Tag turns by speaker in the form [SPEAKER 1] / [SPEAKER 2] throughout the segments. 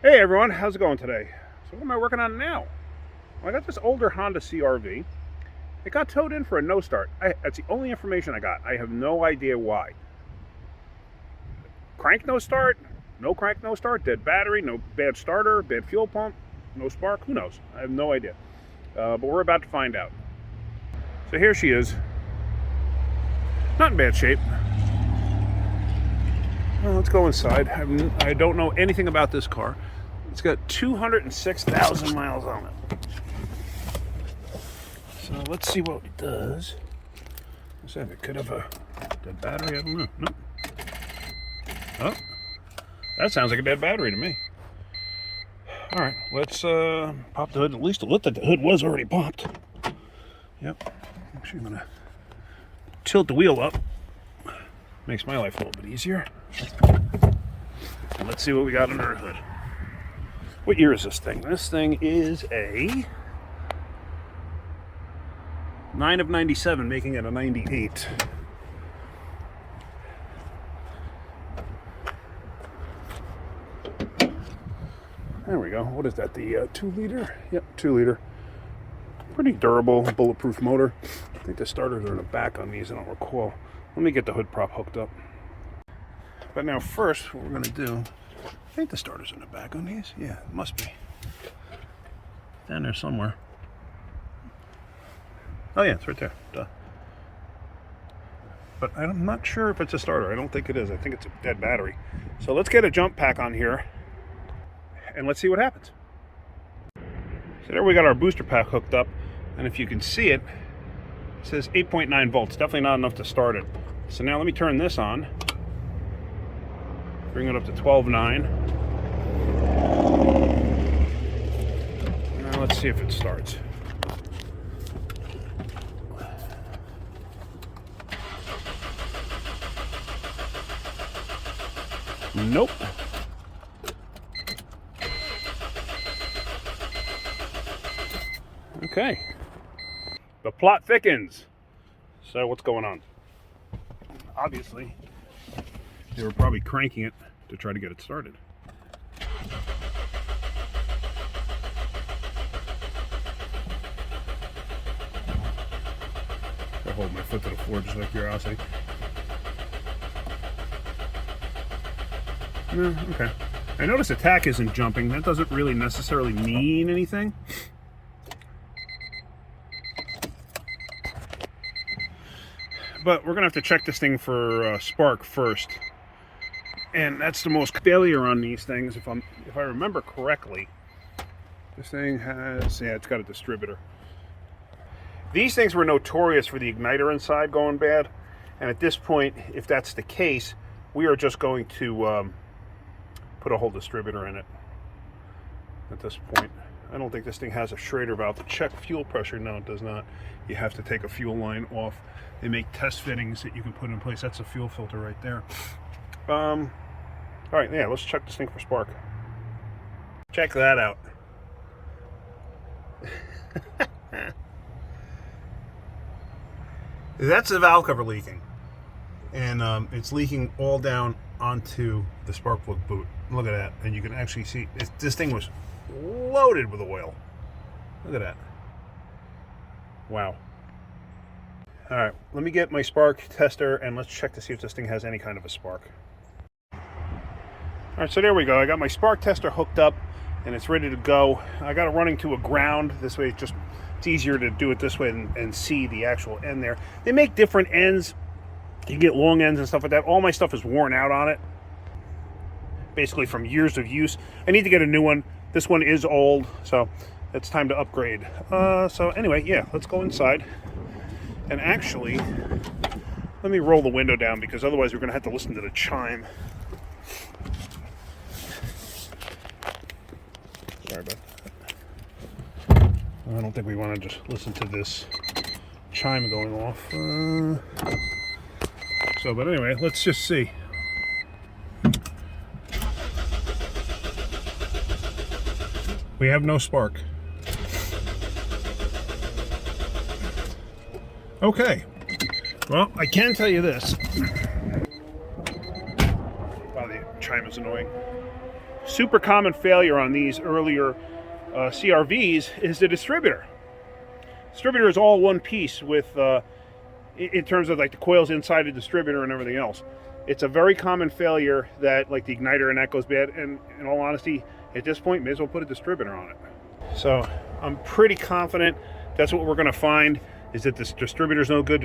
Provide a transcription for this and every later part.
[SPEAKER 1] Hey everyone, how's it going today? So what am I working on now? Well, I got this older Honda CRV. It got towed in for a no start. That's the only information I got. I have no idea why. Crank no start, no crank no start, dead battery, no bad starter, bad fuel pump, no spark. Who knows? I have no idea. But we're about to find out. So here she is. Not in bad shape. Well, let's go inside. I don't know anything about this car. It's got 206,000 miles on it. So let's see what it does. Let's have it. Could have a dead battery. I don't know. Nope. Oh, that sounds like a dead battery to me. All right, let's pop the hood. At least it looked like the hood was already popped. Yep. Actually, I'm gonna tilt the wheel up. Makes my life a little bit easier. Let's see what we got under the hood. What year is this thing? This thing is a 9 of 97, making it a 98. There we go. What is that? The 2 liter? Yep, 2 liter. Pretty durable, bulletproof motor. I think the starters are in the back on these, I don't recall. Let me get the hood prop hooked up. But now first, what we're going to do, I think the starter's in the back on these. Yeah, it must be. Down there somewhere. Oh yeah, it's right there. Duh. But I'm not sure if it's a starter. I don't think it is. I think it's a dead battery. So let's get a jump pack on here and let's see what happens. So there we got our booster pack hooked up, and if you can see it, it says 8.9 volts. Definitely not enough to start it. So now let me turn this on. Bring it up to 12.9. Now let's see if it starts. Nope. Okay. The plot thickens. So what's going on? Obviously, they were probably cranking it to try to get it started. I hold my foot to the floor just out of curiosity. No, okay. I notice the tack isn't jumping. That doesn't really necessarily mean anything. But we're gonna have to check this thing for spark first, and that's the most failure on these things. If I remember correctly, this thing has, yeah, it's got a distributor. These things were notorious for the igniter inside going bad, and at this point, if that's the case, we are just going to put a whole distributor in it. At this point, I don't think this thing has a Schrader valve to check fuel pressure. No, it does not. You have to take a fuel line off. They make test fittings that you can put in place. That's a fuel filter right there. All right, yeah, let's check this thing for spark. Check that out. That's the valve cover leaking. And it's leaking all down onto the spark plug boot. Look at that. And you can actually see this thing was loaded with oil. Look at that. Wow. All right, let me get my spark tester and let's check to see if this thing has any kind of a spark. All right, so there we go. I got my spark tester hooked up and it's ready to go. I got it running to a ground. This way it's easier to do it this way and see the actual end there. They make different ends. You can get long ends and stuff like that. All my stuff is worn out on it, basically from years of use. I need to get a new one. This one is old, so it's time to upgrade. So anyway, yeah, let's go inside. And actually, let me roll the window down because otherwise we're going to have to listen to the chime. Sorry about that. I don't think we want to just listen to this chime going off. But anyway, let's just see. We have no spark. Okay. Well, I can tell you this. Wow, the chime is annoying. super common failure on these earlier CRVs is the distributor. Distributor is all one piece with, in terms of like the coils inside the distributor and everything else. It's a very common failure that like the igniter and that goes bad. And in all honesty, at this point, may as well put a distributor on it. So I'm pretty confident that's what we're going to find, is that this distributor's no good.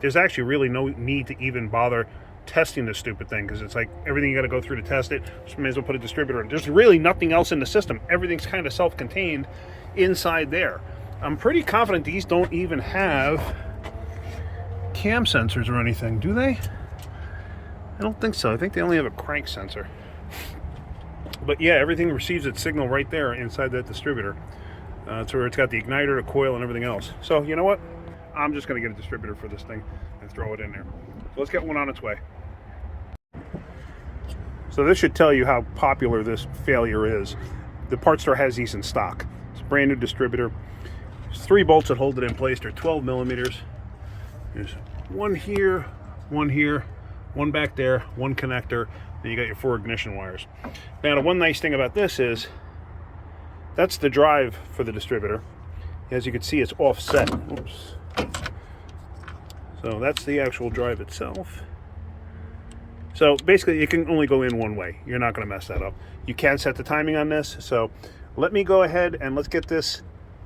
[SPEAKER 1] There's actually really no need to even bother testing this stupid thing, because it's like everything you got to go through to test it. So may as well put a distributor in. There's really nothing else in the system. Everything's kind of self-contained inside there. I'm pretty confident these don't even have cam sensors or anything, do they? I don't think so. I think they only have a crank sensor. But yeah, everything receives its signal right there inside that distributor. It's where it's got the igniter, the coil, and everything else. So you know what? I'm just going to get a distributor for this thing and throw it in there. So let's get one on its way. So this should tell you how popular this failure is. The parts store has these in stock. It's a brand new distributor. There's 3 bolts that hold it in place. They're 12 millimeters. There's one here, one back there, one connector, and you got your 4 ignition wires. Now the one nice thing about this is that's the drive for the distributor. As you can see, it's offset. Oops. So that's the actual drive itself. So basically it can only go in one way. You're not going to mess that up. You can set the timing on this. So let me go ahead and let's get this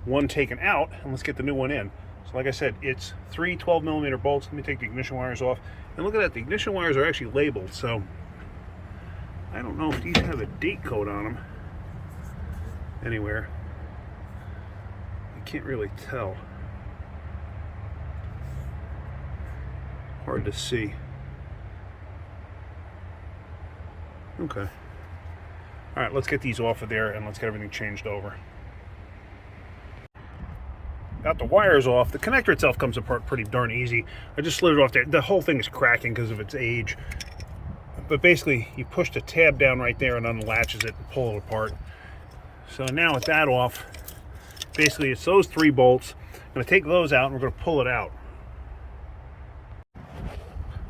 [SPEAKER 1] one taken out and let's get the new one in. So like I said, it's 3 12 millimeter bolts. Let me take the ignition wires off. And look at that, the ignition wires are actually labeled. So I don't know if these have a date code on them anywhere. I can't really tell. Hard to see. Okay. All right, let's get these off of there and let's get everything changed over. Got the wires off. The connector itself comes apart pretty darn easy. I just slid it off there. The whole thing is cracking because of its age. But basically, you push the tab down right there and unlatches it and pull it apart. So now with that off, basically it's those 3 bolts. I'm going to take those out and we're going to pull it out.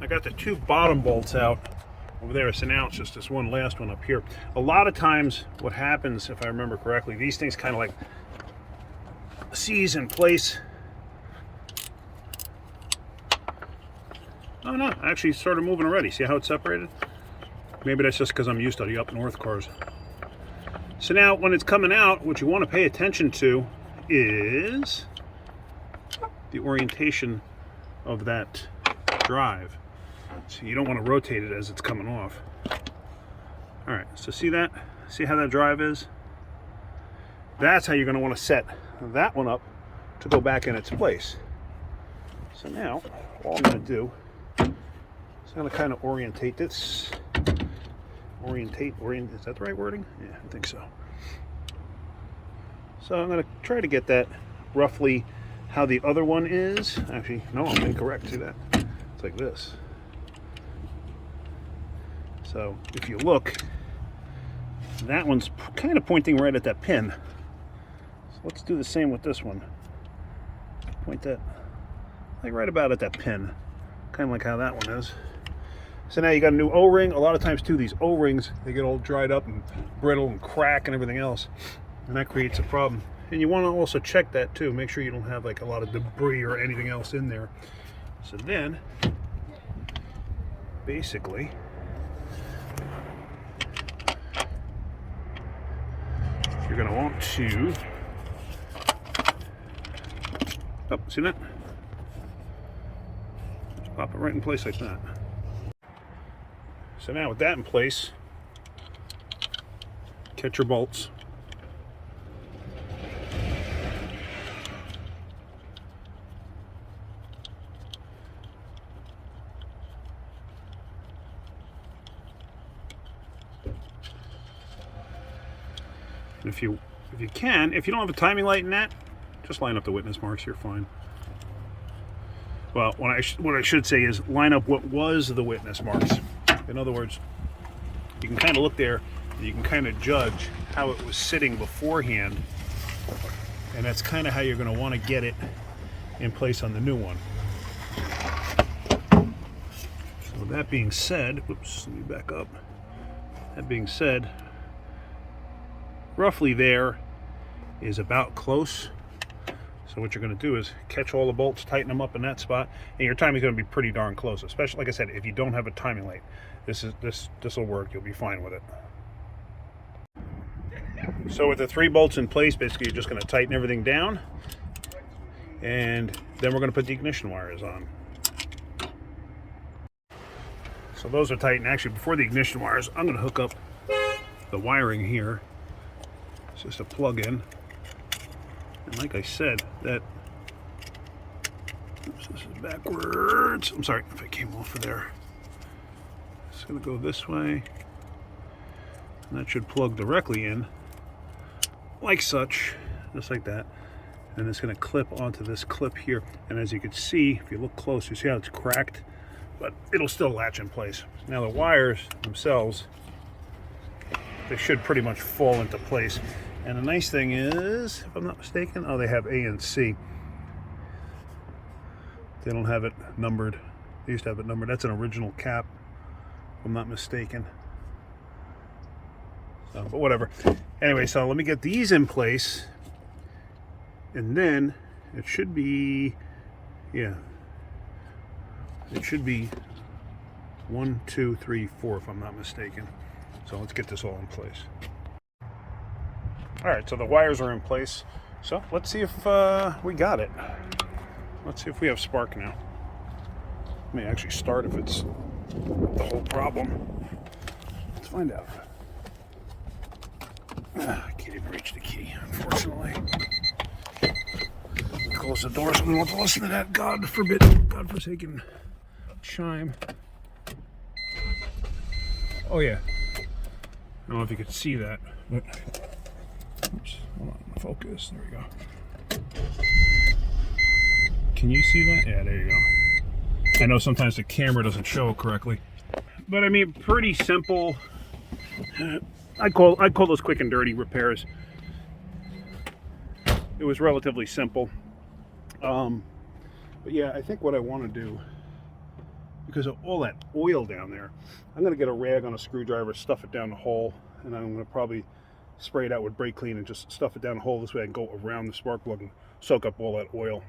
[SPEAKER 1] I got the 2 bottom bolts out over there, so now it's just this one last one up here. A lot of times what happens, if I remember correctly, these things kind of like seize in place. Oh no, I actually started moving already. See how it's separated? Maybe that's just because I'm used to the up north cars. So now when it's coming out, what you want to pay attention to is the orientation of that drive. So you don't want to rotate it as it's coming off. All right, so see that? See how that drive is? That's how you're going to want to set that one up to go back in its place. So now, all I'm going to do is I'm going to kind of orientate this. Orient, is that the right wording? Yeah, I think so. So I'm going to try to get that roughly how the other one is. Actually, no, I'm incorrect. See that? It's like this. So if you look, that one's kind of pointing right at that pin. So let's do the same with this one. Point that like right about at that pin. Kind of like how that one is. So now you got a new O-ring. A lot of times too, these O-rings, they get all dried up and brittle and crack and everything else. And that creates a problem. And you want to also check that too. Make sure you don't have like a lot of debris or anything else in there. So then, basically, you're going to want to, oh, see that? Just pop it right in place like that. So now with that in place, catch your bolts. And if you can, if you don't have a timing light in that, just line up the witness marks, you're fine. Well, what I should say is line up what was the witness marks. In other words, you can kind of look there and you can kind of judge how it was sitting beforehand, and that's kind of how you're going to want to get it in place on the new one. So that being said, oops, let me back up. That being said, roughly there is about close. So what you're going to do is catch all the bolts, tighten them up in that spot, and your timing is going to be pretty darn close. Especially, like I said, if you don't have a timing light, this will work. You'll be fine with it. So with the 3 bolts in place, basically you're just going to tighten everything down, and then we're going to put the ignition wires on. So those are tight, and actually before the ignition wires, I'm going to hook up the wiring here. It's just a plug-in. And like I said, that, oops, this is backwards. I'm sorry if I came off of there. It's going to go this way. And that should plug directly in, like such, just like that. And it's going to clip onto this clip here. And as you can see, if you look close, you see how it's cracked, but it'll still latch in place. Now the wires themselves, they should pretty much fall into place. And the nice thing is, if I'm not mistaken, oh, they have A and C. They don't have it numbered. They used to have it numbered. That's an original cap, if I'm not mistaken. So, but whatever. Anyway, so let me get these in place. And then it should be, yeah. It should be 1, 2, 3, 4, if I'm not mistaken. So let's get this all in place. All right, so the wires are in place. So let's see if we got it. Let's see if we have spark now. Let me actually start if it's the whole problem. Let's find out. I can't even reach the key, unfortunately. Close the door so we don't want to listen to that God-forsaken chime. Oh yeah. I don't know if you could see that, but oops, hold on, focus. There we go. Can you see that? Yeah, there you go. I know sometimes the camera doesn't show correctly, but I mean, pretty simple. I call those quick and dirty repairs. It was relatively simple. But yeah, I think what I want to do, because of all that oil down there, I'm going to get a rag on a screwdriver, stuff it down the hole, and I'm going to probably spray it out with brake clean and just stuff it down the hole. This way I can go around the spark plug and soak up all that oil.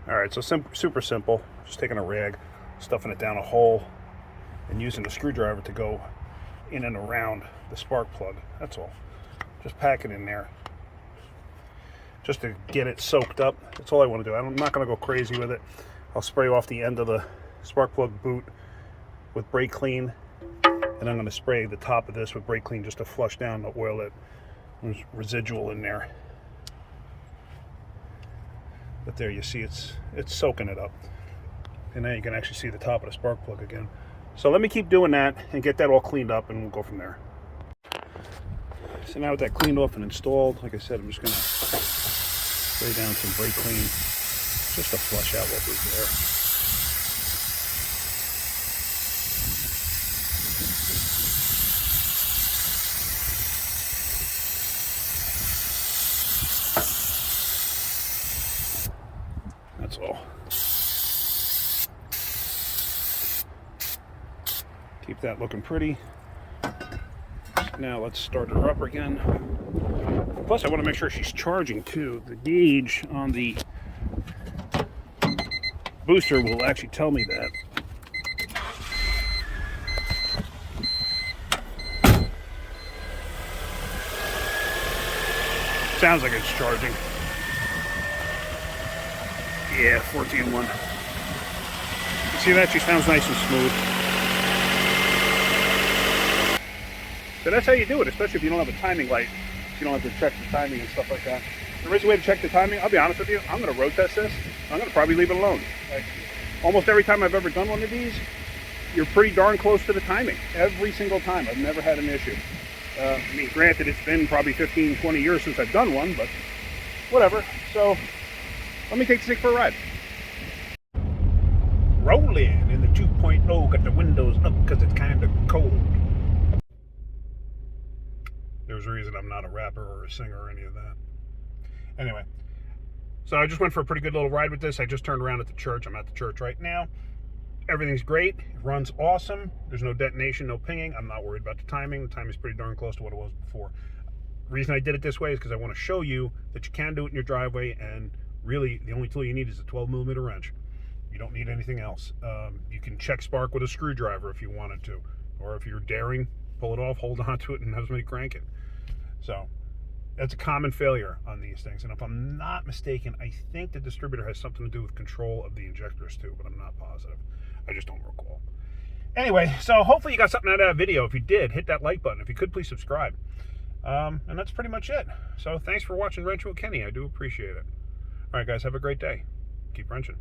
[SPEAKER 1] Alright, so super simple. Just taking a rag, stuffing it down a hole, and using the screwdriver to go in and around the spark plug. That's all. Just pack it in there, just to get it soaked up. That's all I want to do. I'm not going to go crazy with it. I'll spray off the end of the spark plug boot with brake clean, and I'm going to spray the top of this with brake clean just to flush down the oil that was residual in there. But there you see it's soaking it up, and now you can actually see the top of the spark plug again. So let me keep doing that and get that all cleaned up, and we'll go from there. So now with that cleaned off and installed, like I said, I'm just going to spray down some brake clean just to flush out what was there. That's all. Keep that looking pretty. Now let's start her up again. Plus I want to make sure she's charging too. The gauge on the booster will actually tell me that. Sounds like it's charging. Yeah, 14.1. See that? She sounds nice and smooth. So that's how you do it, especially if you don't have a timing light. You don't have to check the timing and stuff like that. There is a way to check the timing. I'll be honest with you, I'm going to road test this. I'm going to probably leave it alone. Like, almost every time I've ever done one of these, you're pretty darn close to the timing. Every single time. I've never had an issue. I mean, granted, it's been probably 15, 20 years since I've done one, but whatever. So, let me take this thing for a ride. Rolling in the 2.0, got the windows up because it's kind of cold. There's a reason I'm not a rapper or a singer or any of that. Anyway, so I just went for a pretty good little ride with this. I just turned around at the church. I'm at the church right now. Everything's great. It runs awesome. There's no detonation, no pinging. I'm not worried about the timing. The timing's pretty darn close to what it was before. The reason I did it this way is because I want to show you that you can do it in your driveway, and really the only tool you need is a 12mm wrench. You don't need anything else. You can check spark with a screwdriver if you wanted to, or if you're daring, pull it off, hold on to it, and have somebody crank it. So that's a common failure on these things. And if I'm not mistaken, I think the distributor has something to do with control of the injectors too, but I'm not positive. I just don't recall. Anyway, so hopefully you got something out of that video. If you did, hit that like button. If you could, please subscribe. And that's pretty much it. So thanks for watching Wrenching with Kenny. I do appreciate it. All right, guys, have a great day. Keep wrenching.